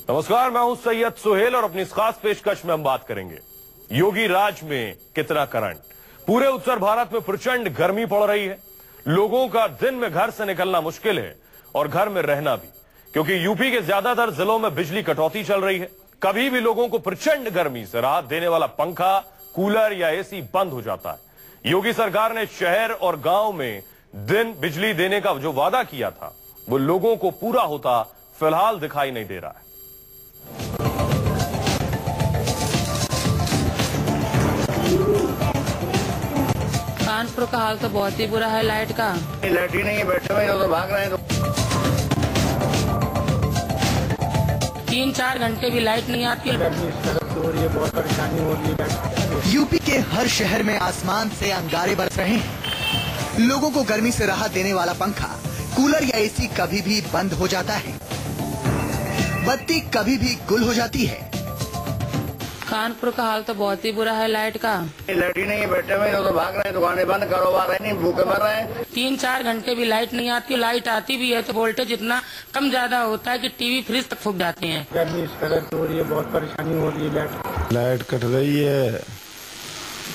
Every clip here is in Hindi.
नमस्कार, मैं हूं सैयद सुहेल और अपनी इस खास पेशकश में हम बात करेंगे योगी राज में कितना करंट। पूरे उत्तर भारत में प्रचंड गर्मी पड़ रही है। लोगों का दिन में घर से निकलना मुश्किल है और घर में रहना भी, क्योंकि यूपी के ज्यादातर जिलों में बिजली कटौती चल रही है। कभी भी लोगों को प्रचंड गर्मी से राहत देने वाला पंखा, कूलर या एसी बंद हो जाता है। योगी सरकार ने शहर और गांव में दिन बिजली देने का जो वादा किया था वो लोगों को पूरा होता फिलहाल दिखाई नहीं दे रहा है। कानपुर का हाल तो बहुत ही बुरा है। लाइट का लाइट ही नहीं है, बैठे हुए तो भाग रहे हैं। तो 3-4 घंटे भी लाइट नहीं आती है। बहुत परेशानी हो रही है। यूपी के हर शहर में आसमान से अंगारे बरस रहे हैं। लोगों को गर्मी से राहत देने वाला पंखा, कूलर या एसी कभी भी बंद हो जाता है। बत्ती कभी भी गुल हो जाती है। कानपुर का हाल तो बहुत ही बुरा है। लाइट का लाइट ही नहीं है, बैठे हुए तो भाग रहे हैं। दुकानें बंद, कारोबार है नहीं, भूखे मर रहे हैं। 3-4 घंटे भी लाइट नहीं आती। लाइट आती भी है तो वोल्टेज इतना कम ज्यादा होता है कि टीवी फ्रिज तक फूक जाते हैं। गर्मी इस कदर हो रही है, बहुत परेशानी हो रही है। लाइट कट रही है,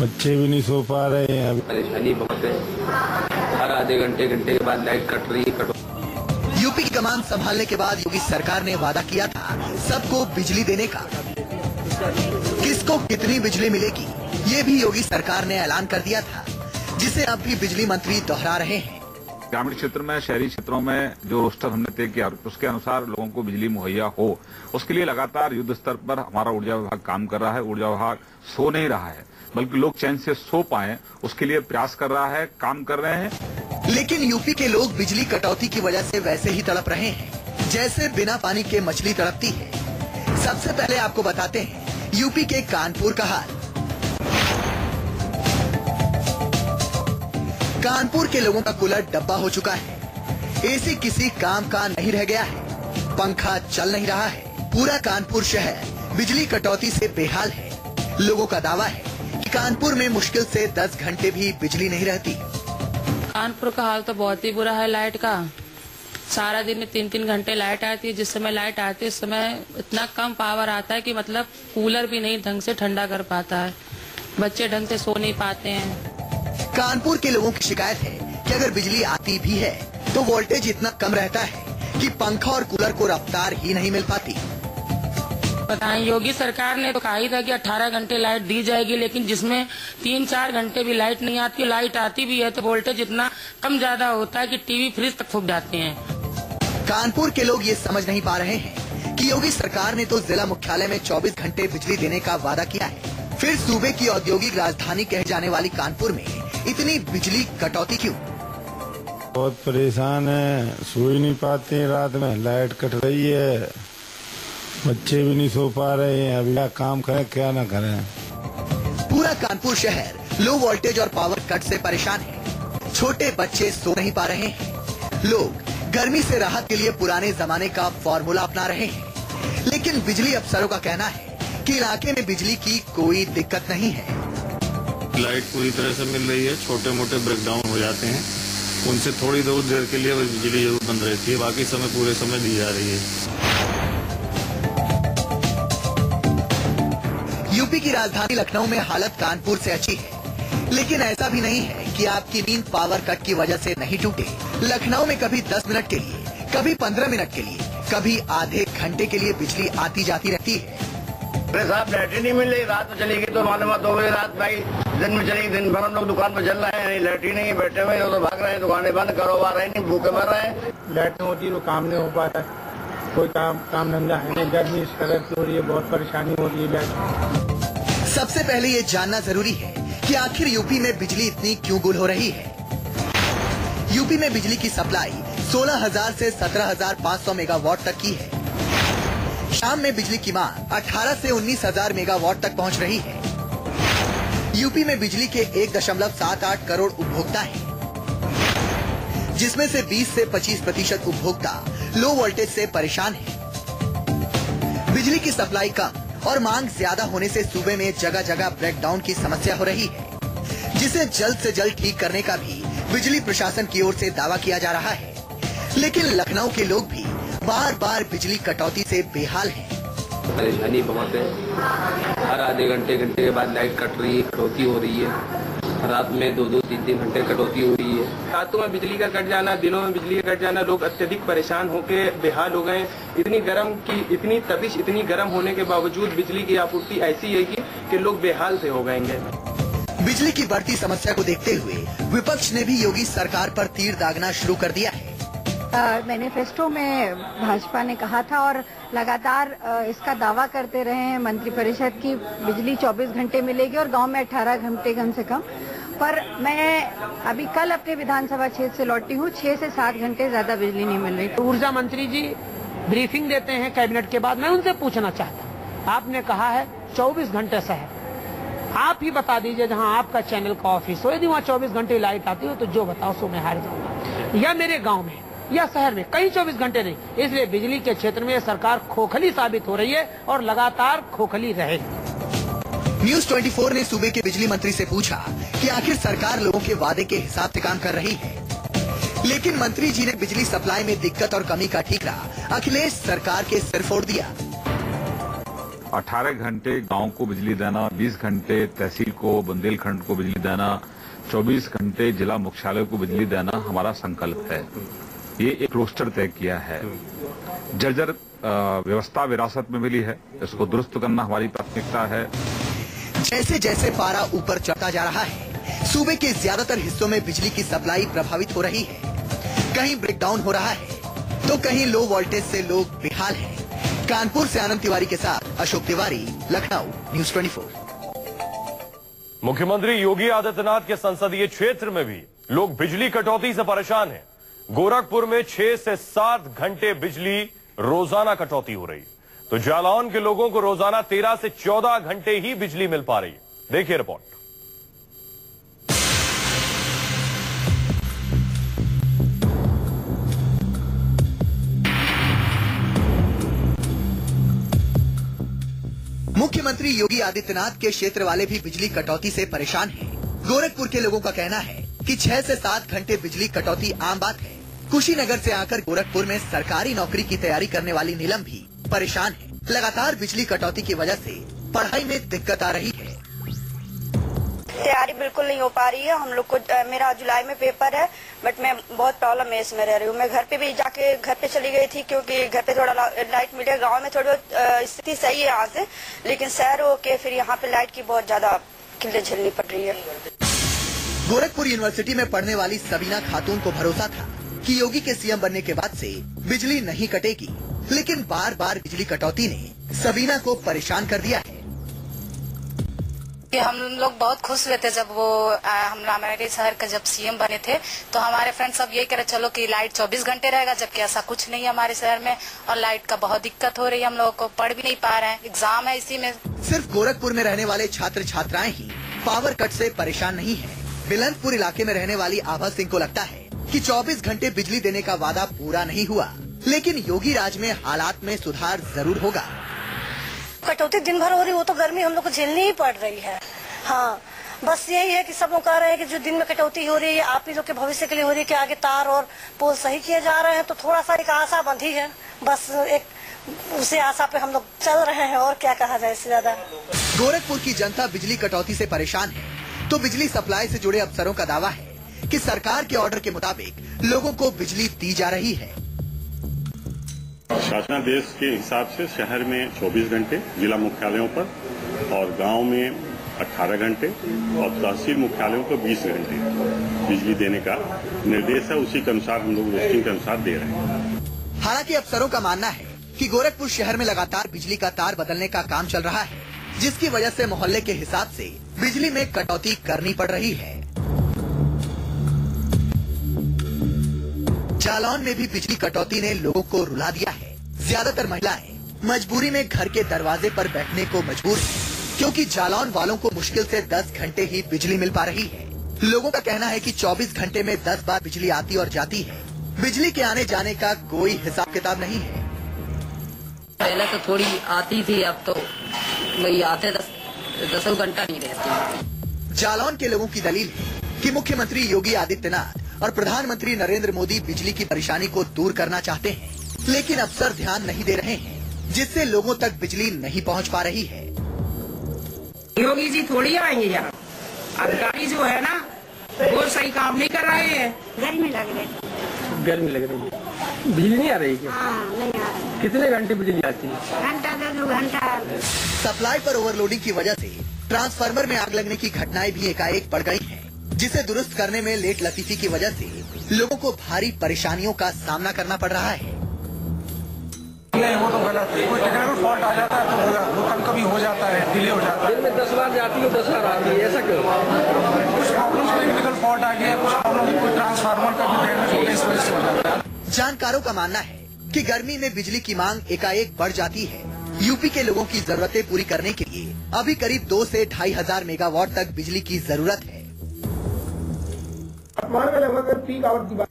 बच्चे भी नहीं सो पा रहे हैं। परेशानी बहुत है, हर आधे घंटे के बाद लाइट कट रही है। यूपी की कमान संभालने के बाद योगी सरकार ने वादा किया था सबको बिजली देने का। किसको कितनी बिजली मिलेगी ये भी योगी सरकार ने ऐलान कर दिया था, जिसे अब भी बिजली मंत्री दोहरा रहे हैं। ग्रामीण क्षेत्र में, शहरी क्षेत्रों में जो रोस्टर हमने तय किया उसके अनुसार लोगों को बिजली मुहैया हो, उसके लिए लगातार युद्ध स्तर पर हमारा ऊर्जा विभाग काम कर रहा है। ऊर्जा विभाग सो नहीं रहा है, बल्कि लोग चैन से सो पाए उसके लिए प्रयास कर रहा है, काम कर रहे हैं। लेकिन यूपी के लोग बिजली कटौती की वजह से वैसे ही तड़प रहे हैं जैसे बिना पानी के मछली तड़पती है। सबसे पहले आपको बताते हैं यूपी के कानपुर का हाल। कानपुर के लोगों का कूलर डब्बा हो चुका है। एसी किसी काम का नहीं रह गया है। पंखा चल नहीं रहा है। पूरा कानपुर शहर बिजली कटौती से बेहाल है। लोगों का दावा है कि कानपुर में मुश्किल से 10 घंटे भी बिजली नहीं रहती। कानपुर का हाल तो बहुत ही बुरा है। लाइट का सारा दिन में 3-3 घंटे लाइट आती है। जिस समय लाइट आती है उस समय इतना कम पावर आता है कि मतलब कूलर भी नहीं ढंग से ठंडा कर पाता है। बच्चे ढंग से सो नहीं पाते हैं। कानपुर के लोगों की शिकायत है कि अगर बिजली आती भी है तो वोल्टेज इतना कम रहता है कि पंखा और कूलर को रफ्तार ही नहीं मिल पाती। बताएं, योगी सरकार ने तो कहा ही था कि 18 घंटे लाइट दी जाएगी, लेकिन जिसमें 3-4 घंटे भी लाइट नहीं आती। लाइट आती भी है तो वोल्टेज इतना कम ज्यादा होता है कि टीवी फ्रिज तक फूक जाते हैं। कानपुर के लोग ये समझ नहीं पा रहे हैं कि योगी सरकार ने तो जिला मुख्यालय में 24 घंटे बिजली देने का वादा किया है, फिर सूबे की औद्योगिक राजधानी कहे जाने वाली कानपुर में इतनी बिजली कटौती क्यों? बहुत परेशान है, सो ही नहीं पाते रात में। लाइट कट रही है, बच्चे भी नहीं सो पा रहे हैं। अभी क्या काम करें क्या ना करें। पूरा कानपुर शहर लो वोल्टेज और पावर कट से परेशान है। छोटे बच्चे सो नहीं पा रहे हैं। लोग गर्मी से राहत के लिए पुराने जमाने का फॉर्मूला अपना रहे हैं, लेकिन बिजली अफसरों का कहना है कि इलाके में बिजली की कोई दिक्कत नहीं है। लाइट पूरी तरह से मिल रही है। छोटे मोटे ब्रेकडाउन हो जाते हैं, उनसे थोड़ी देर के लिए बिजली जरूर बंद रहती है, बाकी समय पूरे समय दी जा रही है। यूपी की राजधानी लखनऊ में हालत कानपुर से अच्छी है, लेकिन ऐसा भी नहीं है कि आपकी नींद पावर कट की वजह से नहीं टूटे। लखनऊ में कभी 10 मिनट के लिए, कभी 15 मिनट के लिए, कभी आधे घंटे के लिए बिजली आती जाती रहती है। अरे साहब, लाइट ही नहीं मिल रही। रात में चलेगी तो मालूम 2 बजे रात भाई, दिन में चलेगी। दिन भर हम लोग दुकान पर चल रहे हैं, लाइट ही नहीं है, बैठे हुए तो भाग रहे हैं। दुकानें बंद, कारोबार है नहीं, भूखे मर रहे हैं। लाइट नहीं होती तो काम नहीं हो पाता, कोई काम धंधा है नहीं। गर्मी इस कदर हो रही है, बहुत परेशानी हो रही है। सबसे पहले ये जानना जरूरी है कि आखिर यूपी में बिजली इतनी क्यों गुल हो रही है। यूपी में बिजली की सप्लाई 16,000 से 17,500 मेगावाट तक की है। शाम में बिजली की मांग 18 से 19,000 मेगावाट तक पहुंच रही है। यूपी में बिजली के 1.78 करोड़ उपभोक्ता हैं, जिसमें से 20 से 25% उपभोक्ता लो वोल्टेज से परेशान हैं। बिजली की सप्लाई कम और मांग ज्यादा होने से सूबे में जगह जगह ब्रेकडाउन की समस्या हो रही है, जिसे जल्द से जल्द ठीक करने का भी बिजली प्रशासन की ओर से दावा किया जा रहा है। लेकिन लखनऊ के लोग भी बार बार बिजली कटौती से बेहाल हैं। परेशानी बहुत है। हर आधे घंटे के बाद लाइट कट रही है, कटौती हो रही है। रात में 2-2, 3-3 घंटे कटौती हो रही है। रातों में बिजली का कट जाना, दिनों में बिजली का कट जाना, लोग अत्यधिक परेशान होकर बेहाल हो गए। इतनी तपिश, इतनी गर्म होने के बावजूद बिजली की आपूर्ति ऐसी है कि लोग बेहाल से हो गएंगे। बिजली की बढ़ती समस्या को देखते हुए विपक्ष ने भी योगी सरकार पर तीर दागना शुरू कर दिया है। मैनिफेस्टो में भाजपा ने कहा था और लगातार इसका दावा करते रहे हैं मंत्रिपरिषद की बिजली 24 घंटे मिलेगी और गांव में 18 घंटे कम से कम। पर मैं अभी कल अपने विधानसभा क्षेत्र से लौटी हूँ, 6 से 7 घंटे ज्यादा बिजली नहीं मिल रही। ऊर्जा मंत्री जी ब्रीफिंग देते हैं कैबिनेट के बाद, मैं उनसे पूछना चाहता हूँ, आपने कहा है 24 घंटे शहर, आप ही बता दीजिए जहाँ आपका चैनल का ऑफिस हो, यदि वहाँ 24 घंटे लाइट आती हो तो जो बताओ सो मैं हार जाऊंगा। या मेरे गाँव में या शहर में कहीं 24 घंटे नहीं। इसलिए बिजली के क्षेत्र में सरकार खोखली साबित हो रही है और लगातार खोखली रहेगी। न्यूज़ 24 ने सूबे के बिजली मंत्री से पूछा कि आखिर सरकार लोगों के वादे के हिसाब से काम कर रही है, लेकिन मंत्री जी ने बिजली सप्लाई में दिक्कत और कमी का ठीकरा अखिलेश सरकार के सिर फोड़ दिया। 18 घंटे गांव को बिजली देना, 20 घंटे तहसील को, बुंदेलखंड को बिजली देना, 24 घंटे जिला मुख्यालय को बिजली देना हमारा संकल्प है। ये एक रोस्टर तय किया है। जर्जर व्यवस्था विरासत में मिली है, इसको दुरुस्त करना हमारी प्राथमिकता है। जैसे जैसे पारा ऊपर चढ़ता जा रहा है, सूबे के ज्यादातर हिस्सों में बिजली की सप्लाई प्रभावित हो रही है। कहीं ब्रेकडाउन हो रहा है तो कहीं लो वोल्टेज से लोग बेहाल हैं। कानपुर से आनंद तिवारी के साथ अशोक तिवारी, लखनऊ, न्यूज़ 24। मुख्यमंत्री योगी आदित्यनाथ के संसदीय क्षेत्र में भी लोग बिजली कटौती से परेशान हैं। गोरखपुर में 6 से 7 घंटे बिजली रोजाना कटौती हो रही, तो जालौन के लोगों को रोजाना 13 से 14 घंटे ही बिजली मिल पा रही है। देखिए रिपोर्ट। मुख्यमंत्री योगी आदित्यनाथ के क्षेत्र वाले भी बिजली कटौती से परेशान हैं। गोरखपुर के लोगों का कहना है कि 6 से 7 घंटे बिजली कटौती आम बात है। कुशीनगर से आकर गोरखपुर में सरकारी नौकरी की तैयारी करने वाली नीलम भी परेशान है। लगातार बिजली कटौती की वजह से पढ़ाई में दिक्कत आ रही है। तैयारी बिल्कुल नहीं हो पा रही है। हम लोग को, मेरा जुलाई में पेपर है, बट मैं बहुत प्रॉब्लम है इसमें रह रही हूँ। मैं घर पे भी जाके घर पे चली गई थी क्योंकि घर पे थोड़ा लाइट मिल गया। गाँव में थोड़ी बहुत स्थिति सही है यहाँ से, लेकिन शहर होके फिर यहाँ पे लाइट की बहुत ज्यादा किल्लत झेलनी पड़ रही है। गोरखपुर यूनिवर्सिटी में पढ़ने वाली सबीना खातून को भरोसा था कि योगी के सीएम बनने के बाद से बिजली नहीं कटेगी, लेकिन बार बार बिजली कटौती ने सबीना को परेशान कर दिया है। हम लोग बहुत खुश हुए थे जब वो हमारे शहर का जब सीएम बने थे, तो हमारे फ्रेंड सब यही कह रहे चलो कि लाइट 24 घंटे रहेगा, जबकि ऐसा कुछ नहीं है हमारे शहर में और लाइट का बहुत दिक्कत हो रही है। हम लोगों को पढ़ भी नहीं पा रहे हैं, एग्जाम है इसी में। सिर्फ गोरखपुर में रहने वाले छात्र छात्राएं ही पावर कट से परेशान नहीं है। बिलंदपुर इलाके में रहने वाली आभा सिंह को लगता है कि 24 घंटे बिजली देने का वादा पूरा नहीं हुआ, लेकिन योगी राज में हालात में सुधार जरूर होगा। कटौती दिन भर हो रही, वो तो गर्मी हम लोग को झेलनी ही पड़ रही है। हाँ, बस यही है कि सब लोग कह रहे हैं कि जो दिन में कटौती हो रही है आप ही लोग के भविष्य के लिए हो रही है कि आगे तार और पोल सही किए जा रहे हैं, तो थोड़ा सा एक आशा बंधी है। बस एक उसी आशा पे हम लोग चल रहे हैं, और क्या कहा जाए इससे ज्यादा। गोरखपुर की जनता बिजली कटौती से परेशान है, तो बिजली सप्लाई से जुड़े अफसरों का दावा है कि सरकार के ऑर्डर के मुताबिक लोगों को बिजली दी जा रही है। शासनादेश के हिसाब से शहर में 24 घंटे, जिला मुख्यालयों पर और गांव में 18 घंटे और तहसील मुख्यालयों को 20 घंटे बिजली देने का निर्देश है। उसी के अनुसार हम लोग रोस्टिंग के अनुसार दे रहे हैं। हालांकि अफसरों का मानना है कि गोरखपुर शहर में लगातार बिजली का तार बदलने का काम चल रहा है, जिसकी वजह से मोहल्ले के हिसाब से बिजली में कटौती करनी पड़ रही है। जालौन में भी बिजली कटौती ने लोगों को रुला दिया है। ज्यादातर महिलाएं मजबूरी में घर के दरवाजे पर बैठने को मजबूर हैं, क्योंकि जालौन वालों को मुश्किल से 10 घंटे ही बिजली मिल पा रही है। लोगों का कहना है कि 24 घंटे में 10 बार बिजली आती और जाती है। बिजली के आने जाने का कोई हिसाब किताब नहीं है। पहले तो थोड़ी आती थी, अब तो वही आते 10 घंटा नहीं रहती। जालौन के लोगों की दलील है कि मुख्यमंत्री योगी आदित्यनाथ और प्रधानमंत्री नरेंद्र मोदी बिजली की परेशानी को दूर करना चाहते हैं, लेकिन अफसर ध्यान नहीं दे रहे हैं। जिससे लोगों तक बिजली नहीं पहुंच पा रही है। योगी जी थोड़ी आएंगे यहाँ, अधिकारी जो है ना वो सही काम नहीं कर रहे हैं। गर्मी लग रही है, बिजली नहीं आ रही क्या? नहीं आ रही। कितने घंटे बिजली आती है? घंटा 2 घंटा। सप्लाई पर ओवरलोडिंग की वजह से ट्रांसफार्मर में आग लगने की घटनाएं भी एकाएक बढ़ गई हैं, जिसे दुरुस्त करने में लेट लतीफी की वजह से लोगों को भारी परेशानियों का सामना करना पड़ रहा है। नहीं, वो तो गलत है। कोई टेक्निकल फॉल्ट आ जाता है तो होगा, वो कभी हो जाता है, डिले हो जाता है। दिन में 10 बार जाती है, 10 बार आती है, ऐसा क्यों? कुछ प्रॉब्लम टेक्निकल फॉल्ट आ गया, कुछ प्रॉब्लम कोई ट्रांसफार्मर का भी डैमेज हो गया, इस वजह से हो जाता है। जानकारों का मानना है कि गर्मी में बिजली की मांग एकाएक बढ़ जाती है। यूपी के लोगों की जरूरतें पूरी करने के लिए अभी करीब 2 से 2,500 मेगावाट तक बिजली की जरूरत है। लगभग पीक आवर की बात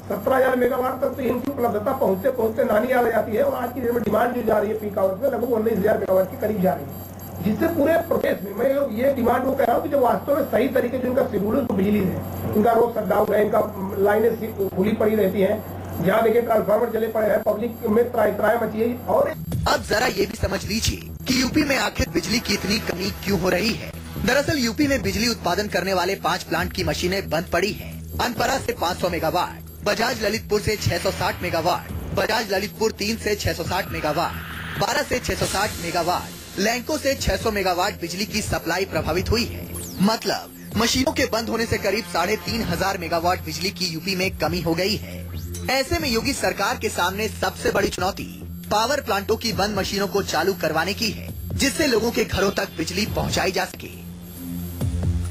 17,500 मेगावाट तक तो इनकी उपलब्धता पहुंचते पहुंचते नानी आ जाती है और आज की डेट में डिमांड जो जा रही है पीक आवर में लगभग 19,000 मेगावाट के करीब जा रही है, जिससे पूरे प्रदेश में मैं ये डिमांड वो कह रहा हूँ कि जो वास्तव में सही तरीके से इनका शेड्यूल है बिजली है, इनका रोज शटडाउन है, इनका लाइनें खुली पड़ी रहती है, जहाँ देखिए ट्रांसफार्मर चले पड़े हैं, पब्लिक में त्राय मची है। और अब जरा ये भी समझ लीजिए कि यूपी में आखिर बिजली की इतनी कमी क्यों हो रही है। दरअसल यूपी में बिजली उत्पादन करने वाले 5 प्लांट की मशीनें बंद पड़ी हैं। अनपरा से 500 मेगावाट, बजाज ललितपुर से 660 मेगावाट, बजाज ललितपुर 3 से 660 मेगावाट, 12 से 660 मेगावाट, लैंको से 600 मेगावाट बिजली की सप्लाई प्रभावित हुई है। मतलब मशीनों के बंद होने से करीब 3,500 मेगावाट बिजली की यूपी में कमी हो गई है। ऐसे में योगी सरकार के सामने सबसे बड़ी चुनौती पावर प्लांटों की बंद मशीनों को चालू करवाने की है, जिससे लोगों के घरों तक बिजली पहुंचाई जा सके।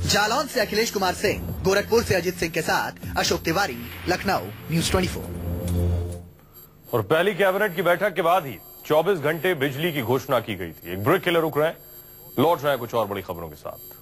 जालौन से अखिलेश कुमार सिंह, गोरखपुर से अजित सिंह के साथ अशोक तिवारी, लखनऊ, न्यूज 24। और पहली कैबिनेट की बैठक के बाद ही 24 घंटे बिजली की घोषणा की गई थी। एक ब्रेक के लिए रुक रहे हैं, लौट रहे हैं कुछ और बड़ी खबरों के साथ।